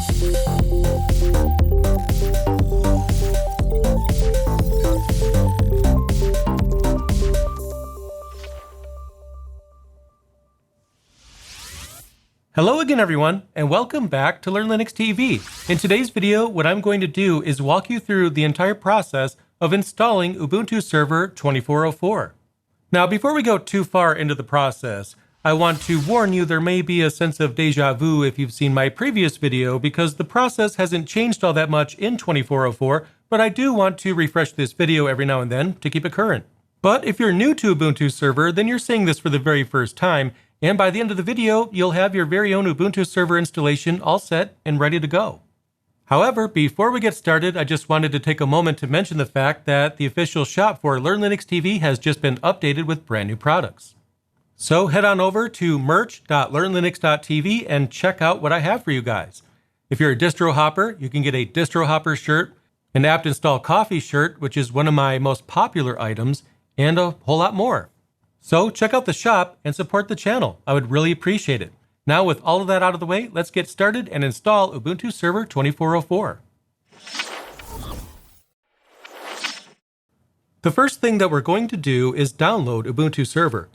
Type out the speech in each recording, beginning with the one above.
Hello again everyone, and welcome back to Learn Linux TV. In today's video, what I'm going to do is walk you through the entire process of installing Ubuntu Server 24.04. Now, before we go too far into the process, I want to warn you there may be a sense of deja vu if you've seen my previous video, because the process hasn't changed all that much in 24.04, but I do want to refresh this video every now and then to keep it current. But if you're new to Ubuntu Server, then you're seeing this for the very first time, and by the end of the video, you'll have your very own Ubuntu Server installation all set and ready to go. However, before we get started, I just wanted to take a moment to mention the fact that the official shop for Learn Linux TV has just been updated with brand new products. So head on over to merch.learnlinux.tv and check out what I have for you guys. If you're a distro hopper, you can get a distro hopper shirt, an apt install coffee shirt, which is one of my most popular items, and a whole lot more. So check out the shop and support the channel. I would really appreciate it. Now with all of that out of the way, let's get started and install Ubuntu Server 24.04. The first thing that we're going to do is download Ubuntu Server.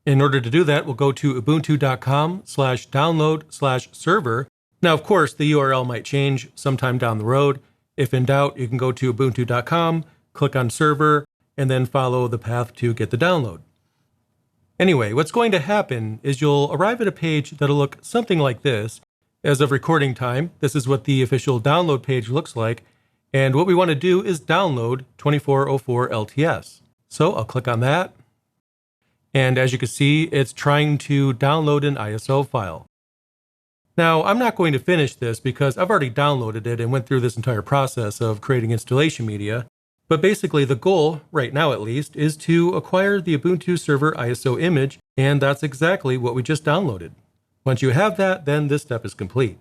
In order to do that, we'll go to ubuntu.com/download/server. Now, of course, the URL might change sometime down the road. If in doubt, you can go to ubuntu.com, click on server, and then follow the path to get the download. Anyway, what's going to happen is you'll arrive at a page that'll look something like this. As of recording time, this is what the official download page looks like. And what we want to do is download 24.04 LTS. So I'll click on that. And as you can see, it's trying to download an ISO file. Now, I'm not going to finish this because I've already downloaded it and went through this entire process of creating installation media. But basically the goal, right now at least, is to acquire the Ubuntu Server ISO image, and that's exactly what we just downloaded. Once you have that, then this step is complete.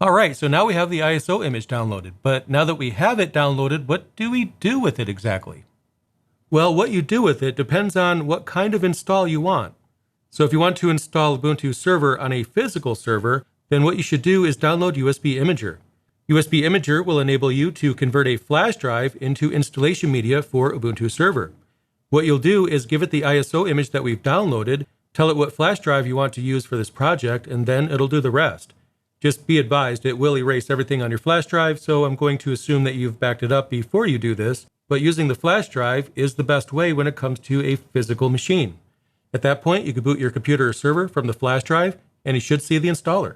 Alright, so now we have the ISO image downloaded, but now that we have it downloaded, what do we do with it exactly? Well, what you do with it depends on what kind of install you want. So if you want to install Ubuntu Server on a physical server, then what you should do is download USB Imager. USB Imager will enable you to convert a flash drive into installation media for Ubuntu Server. What you'll do is give it the ISO image that we've downloaded, tell it what flash drive you want to use for this project, and then it'll do the rest. Just be advised, it will erase everything on your flash drive, so I'm going to assume that you've backed it up before you do this, but using the flash drive is the best way when it comes to a physical machine. At that point, you can boot your computer or server from the flash drive, and you should see the installer.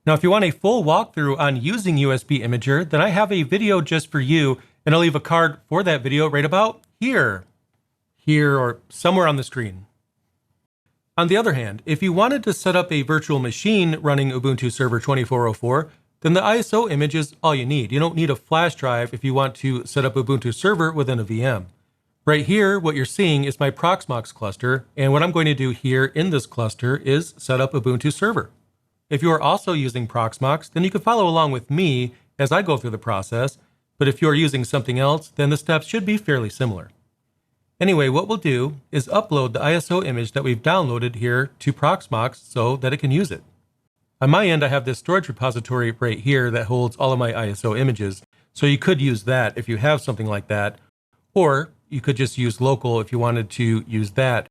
Now, if you want a full walkthrough on using USB Imager, then I have a video just for you, and I'll leave a card for that video right about here, or somewhere on the screen. On the other hand, if you wanted to set up a virtual machine running Ubuntu Server 24.04, then the ISO image is all you need. You don't need a flash drive if you want to set up Ubuntu Server within a VM. Right here, what you're seeing is my Proxmox cluster, and what I'm going to do here in this cluster is set up Ubuntu Server. If you are also using Proxmox, then you can follow along with me as I go through the process, but if you are using something else, then the steps should be fairly similar. Anyway, what we'll do is upload the ISO image that we've downloaded here to Proxmox so that it can use it. On my end, I have this storage repository right here that holds all of my ISO images, so you could use that if you have something like that, or you could just use local if you wanted to use that.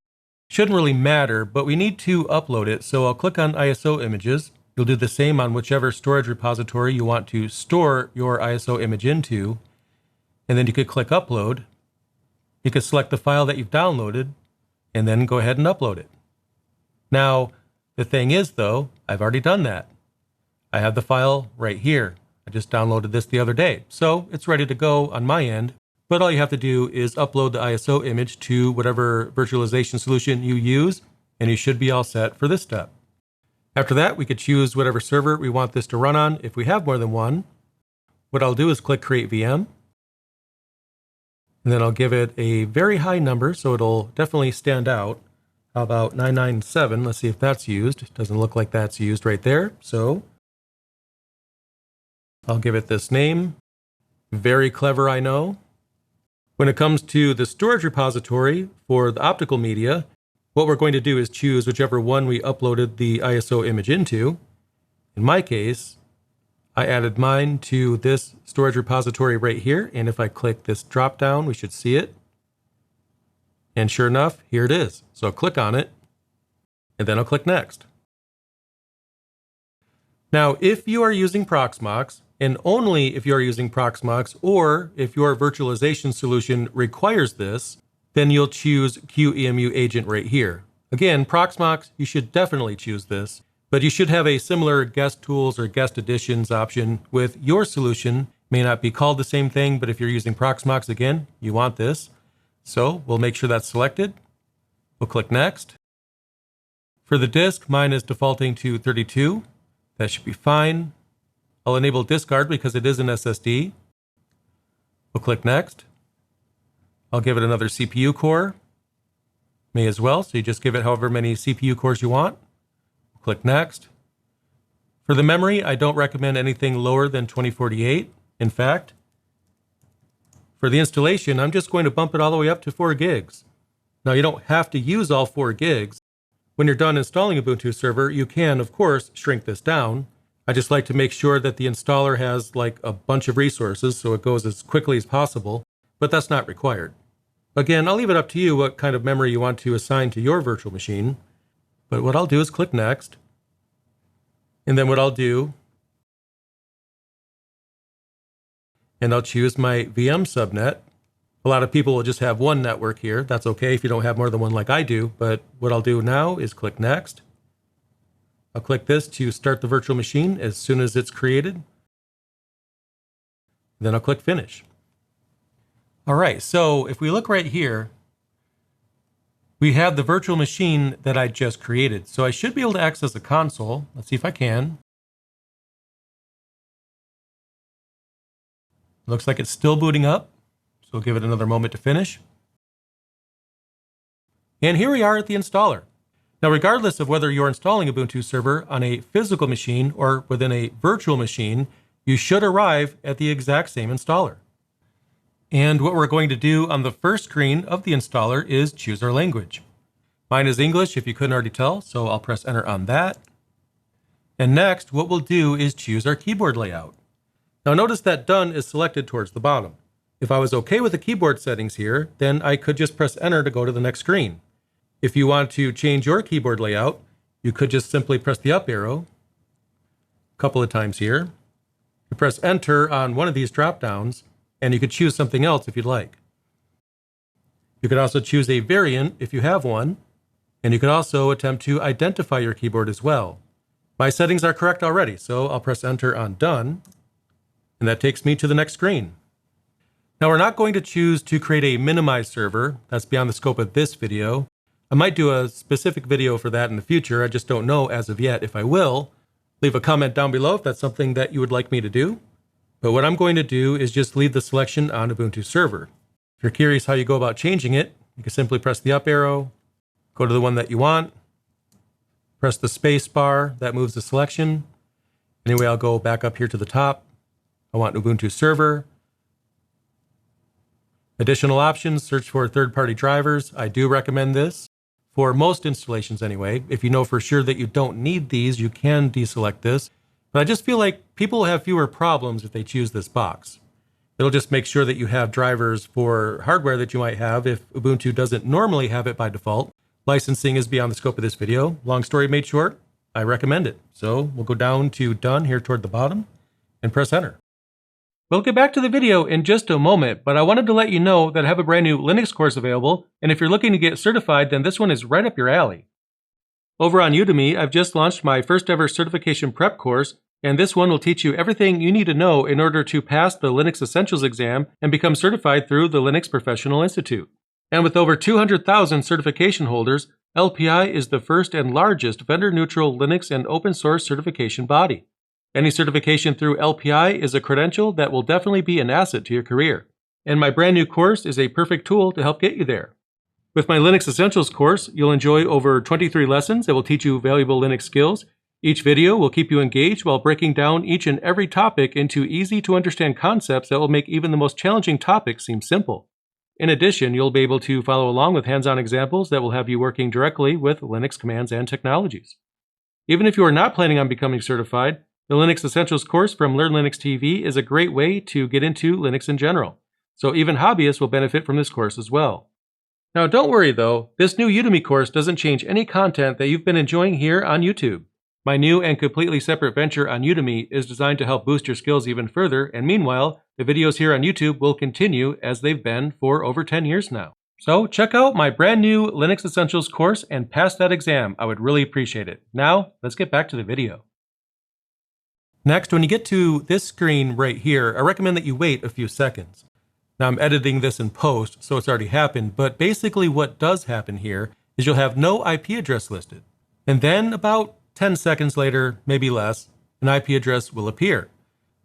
Shouldn't really matter, but we need to upload it, so I'll click on ISO images. You'll do the same on whichever storage repository you want to store your ISO image into, and then you could click upload. You could select the file that you've downloaded, and then go ahead and upload it. Now, the thing is though, I've already done that. I have the file right here. I just downloaded this the other day, so it's ready to go on my end. But all you have to do is upload the ISO image to whatever virtualization solution you use, and you should be all set for this step. After that, we could choose whatever server we want this to run on if we have more than one. What I'll do is click Create VM, and then I'll give it a very high number so it'll definitely stand out. How about 997? Let's see if that's used. Doesn't look like that's used right there, so I'll give it this name. Very clever, I know. When it comes to the storage repository for the optical media, what we're going to do is choose whichever one we uploaded the ISO image into. In my case, I added mine to this storage repository right here, and if I click this drop down, we should see it. And sure enough, here it is. So I'll click on it, and then I'll click Next. Now, if you are using Proxmox, and only if you are using Proxmox, or if your virtualization solution requires this, then you'll choose QEMU Agent right here. Again, Proxmox, you should definitely choose this, but you should have a similar guest tools or guest additions option with your solution. May not be called the same thing, but if you're using Proxmox, again, you want this. So we'll make sure that's selected. We'll click Next. For the disk, mine is defaulting to 32. That should be fine. I'll enable discard because it is an SSD. We'll click Next. I'll give it another CPU core. May as well, so you just give it however many CPU cores you want. Click Next. For the memory, I don't recommend anything lower than 2048. In fact, for the installation, I'm just going to bump it all the way up to 4 gigs. Now, you don't have to use all 4 gigs. When you're done installing Ubuntu Server, you can, of course, shrink this down. I just like to make sure that the installer has like a bunch of resources so it goes as quickly as possible, but that's not required. Again, I'll leave it up to you what kind of memory you want to assign to your virtual machine. But what I'll do is click Next. And then what I'll do, and I'll choose my VM subnet. A lot of people will just have one network here. That's okay if you don't have more than one like I do. But what I'll do now is click Next. I'll click this to start the virtual machine as soon as it's created. Then I'll click Finish. All right, so if we look right here, we have the virtual machine that I just created. So I should be able to access the console. Let's see if I can. Looks like it's still booting up. So we'll give it another moment to finish. And here we are at the installer. Now, regardless of whether you're installing Ubuntu Server on a physical machine or within a virtual machine, you should arrive at the exact same installer. And what we're going to do on the first screen of the installer is choose our language. Mine is English, if you couldn't already tell, so I'll press Enter on that. And next, what we'll do is choose our keyboard layout. Now notice that Done is selected towards the bottom. If I was okay with the keyboard settings here, then I could just press Enter to go to the next screen. If you want to change your keyboard layout, you could just simply press the up arrow a couple of times here. You press Enter on one of these drop downs, and you could choose something else if you'd like. You could also choose a variant if you have one, and you could also attempt to identify your keyboard as well. My settings are correct already, so I'll press Enter on Done, and that takes me to the next screen. Now we're not going to choose to create a minimized server. That's beyond the scope of this video. I might do a specific video for that in the future. I just don't know as of yet if I will. Leave a comment down below if that's something that you would like me to do. But what I'm going to do is just leave the selection on Ubuntu Server. If you're curious how you go about changing it, you can simply press the up arrow, go to the one that you want, press the space bar, that moves the selection. Anyway, I'll go back up here to the top. I want Ubuntu Server. Additional options, search for third-party drivers. I do recommend this. For most installations anyway. If you know for sure that you don't need these, you can deselect this. But I just feel like people will have fewer problems if they choose this box. It'll just make sure that you have drivers for hardware that you might have if Ubuntu doesn't normally have it by default. Licensing is beyond the scope of this video. Long story made short, I recommend it. So we'll go down to Done here toward the bottom and press Enter. We'll get back to the video in just a moment, but I wanted to let you know that I have a brand new Linux course available, and if you're looking to get certified, then this one is right up your alley. Over on Udemy, I've just launched my first ever certification prep course, and this one will teach you everything you need to know in order to pass the Linux Essentials exam and become certified through the Linux Professional Institute. And with over 200,000 certification holders, LPI is the first and largest vendor-neutral Linux and open source certification body. Any certification through LPI is a credential that will definitely be an asset to your career. And my brand new course is a perfect tool to help get you there. With my Linux Essentials course, you'll enjoy over 23 lessons that will teach you valuable Linux skills. Each video will keep you engaged while breaking down each and every topic into easy to understand concepts that will make even the most challenging topics seem simple. In addition, you'll be able to follow along with hands-on examples that will have you working directly with Linux commands and technologies. Even if you are not planning on becoming certified, The Linux Essentials course from Learn Linux TV is a great way to get into Linux in general, so even hobbyists will benefit from this course as well. Now don't worry though, this new Udemy course doesn't change any content that you've been enjoying here on YouTube. My new and completely separate venture on Udemy is designed to help boost your skills even further, and meanwhile, the videos here on YouTube will continue as they've been for over 10 years now. So check out my brand new Linux Essentials course and pass that exam. I would really appreciate it. Now, let's get back to the video. Next, when you get to this screen right here, I recommend that you wait a few seconds. Now I'm editing this in post, so it's already happened, but basically what does happen here is you'll have no IP address listed. And then about 10 seconds later, maybe less, an IP address will appear.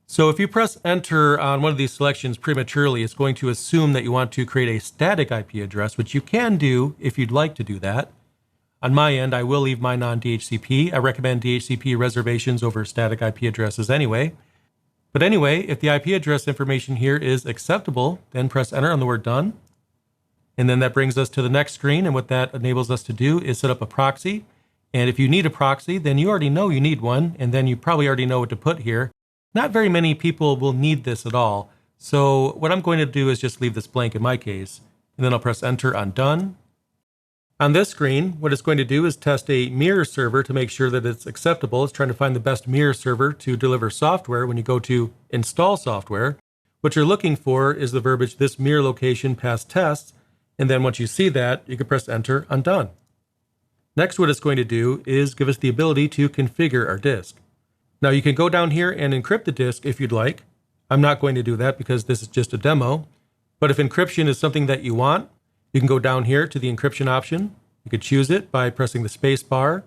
So if you press enter on one of these selections prematurely, it's going to assume that you want to create a static IP address, which you can do if you'd like to do that. On my end, I will leave mine on DHCP. I recommend DHCP reservations over static IP addresses anyway. But anyway, if the IP address information here is acceptable, then press enter on the word done. And then that brings us to the next screen, and what that enables us to do is set up a proxy. And if you need a proxy, then you already know you need one, and then you probably already know what to put here. Not very many people will need this at all. So what I'm going to do is just leave this blank in my case, and then I'll press enter on done. On this screen, what it's going to do is test a mirror server to make sure that it's acceptable. It's trying to find the best mirror server to deliver software when you go to install software. What you're looking for is the verbiage, this mirror location passed tests, and then once you see that, you can press enter on done. Next, what it's going to do is give us the ability to configure our disk. Now you can go down here and encrypt the disk if you'd like. I'm not going to do that because this is just a demo. But if encryption is something that you want, you can go down here to the encryption option. You could choose it by pressing the space bar,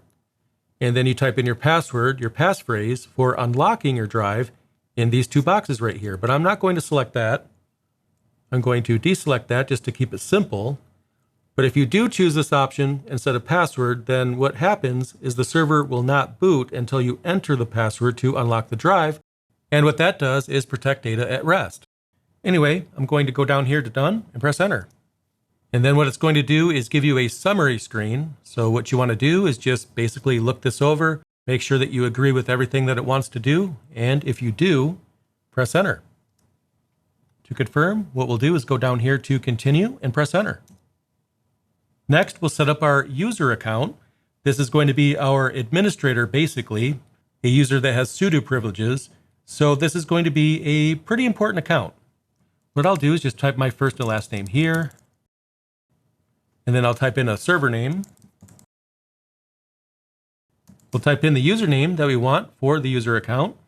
and then you type in your password, your passphrase for unlocking your drive in these two boxes right here. But I'm not going to select that. I'm going to deselect that just to keep it simple. But if you do choose this option instead of password, then what happens is the server will not boot until you enter the password to unlock the drive. And what that does is protect data at rest. Anyway, I'm going to go down here to done and press enter. And then what it's going to do is give you a summary screen. So what you want to do is just basically look this over, make sure that you agree with everything that it wants to do. And if you do, press enter. To confirm, what we'll do is go down here to continue and press enter. Next, we'll set up our user account. This is going to be our administrator, basically, a user that has sudo privileges. So this is going to be a pretty important account. What I'll do is just type my first and last name here. And then I'll type in a server name. We'll type in the username that we want for the user account.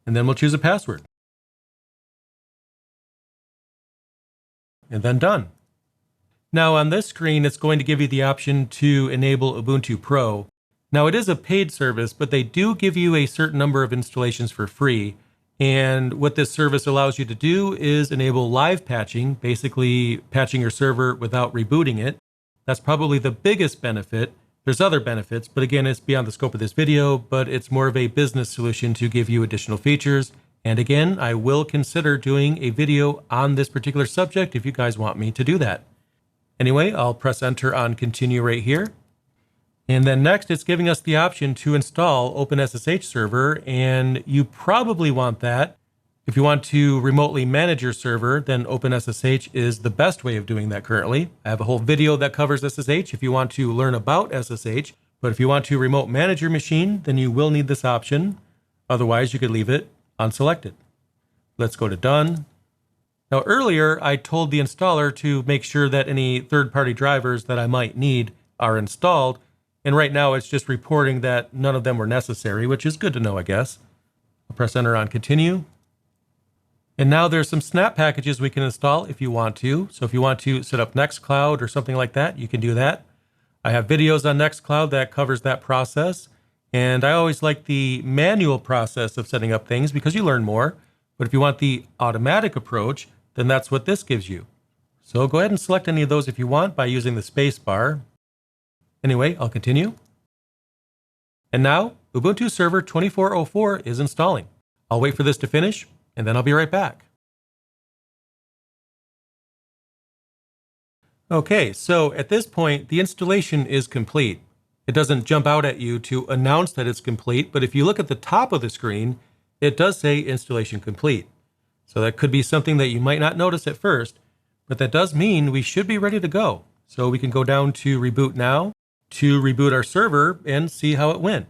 And then we'll choose a password. And then done. Now on this screen, it's going to give you the option to enable Ubuntu Pro. Now it is a paid service, but they do give you a certain number of installations for free. And what this service allows you to do is enable live patching, basically patching your server without rebooting it. That's probably the biggest benefit. There's other benefits, but again, it's beyond the scope of this video, but it's more of a business solution to give you additional features. And again, I will consider doing a video on this particular subject if you guys want me to do that. Anyway, I'll press enter on continue right here. And then next, it's giving us the option to install OpenSSH server, and you probably want that. If you want to remotely manage your server, then OpenSSH is the best way of doing that currently. I have a whole video that covers SSH if you want to learn about SSH, but if you want to remote manage your machine, then you will need this option. Otherwise, you could leave it unselected. Let's go to done. Now earlier, I told the installer to make sure that any third-party drivers that I might need are installed. And right now it's just reporting that none of them were necessary, which is good to know, I guess. I'll press enter on continue. And now there's some snap packages we can install if you want to. So if you want to set up Nextcloud or something like that, you can do that. I have videos on Nextcloud that covers that process. And I always like the manual process of setting up things because you learn more. But if you want the automatic approach, then that's what this gives you. So go ahead and select any of those if you want by using the space bar. Anyway, I'll continue. And now, Ubuntu Server 24.04 is installing. I'll wait for this to finish, and then I'll be right back. Okay, so at this point, the installation is complete. It doesn't jump out at you to announce that it's complete, but if you look at the top of the screen, it does say installation complete. So that could be something that you might not notice at first, but that does mean we should be ready to go. So we can go down to Reboot Now to reboot our server and see how it went.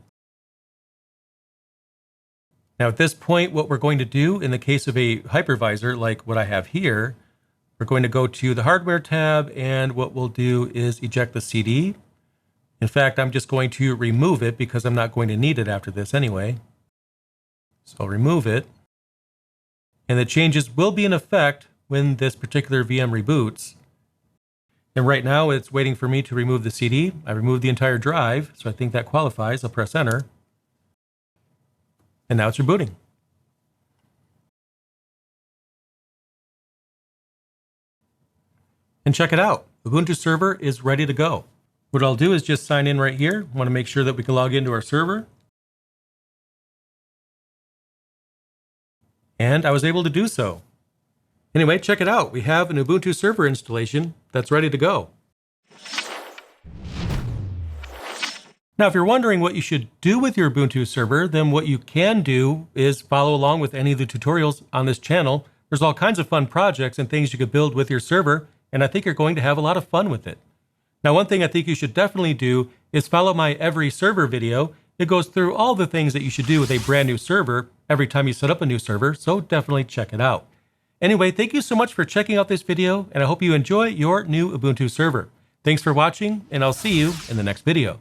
Now at this point, what we're going to do in the case of a hypervisor like what I have here, we're going to go to the Hardware tab, and what we'll do is eject the CD. In fact, I'm just going to remove it because I'm not going to need it after this anyway. So I'll remove it. And the changes will be in effect when this particular VM reboots. And right now it's waiting for me to remove the CD. I removed the entire drive, so I think that qualifies. I'll press enter. And now it's rebooting. And check it out. Ubuntu Server is ready to go. What I'll do is just sign in right here. I want to make sure that we can log into our server. And I was able to do so. Anyway, check it out. We have an Ubuntu Server installation that's ready to go. Now, if you're wondering what you should do with your Ubuntu server, then what you can do is follow along with any of the tutorials on this channel. There's all kinds of fun projects and things you could build with your server, and I think you're going to have a lot of fun with it. Now, one thing I think you should definitely do is follow my Every Server video. It goes through all the things that you should do with a brand new server every time you set up a new server, so definitely check it out. Anyway, thank you so much for checking out this video, and I hope you enjoy your new Ubuntu server. Thanks for watching, and I'll see you in the next video.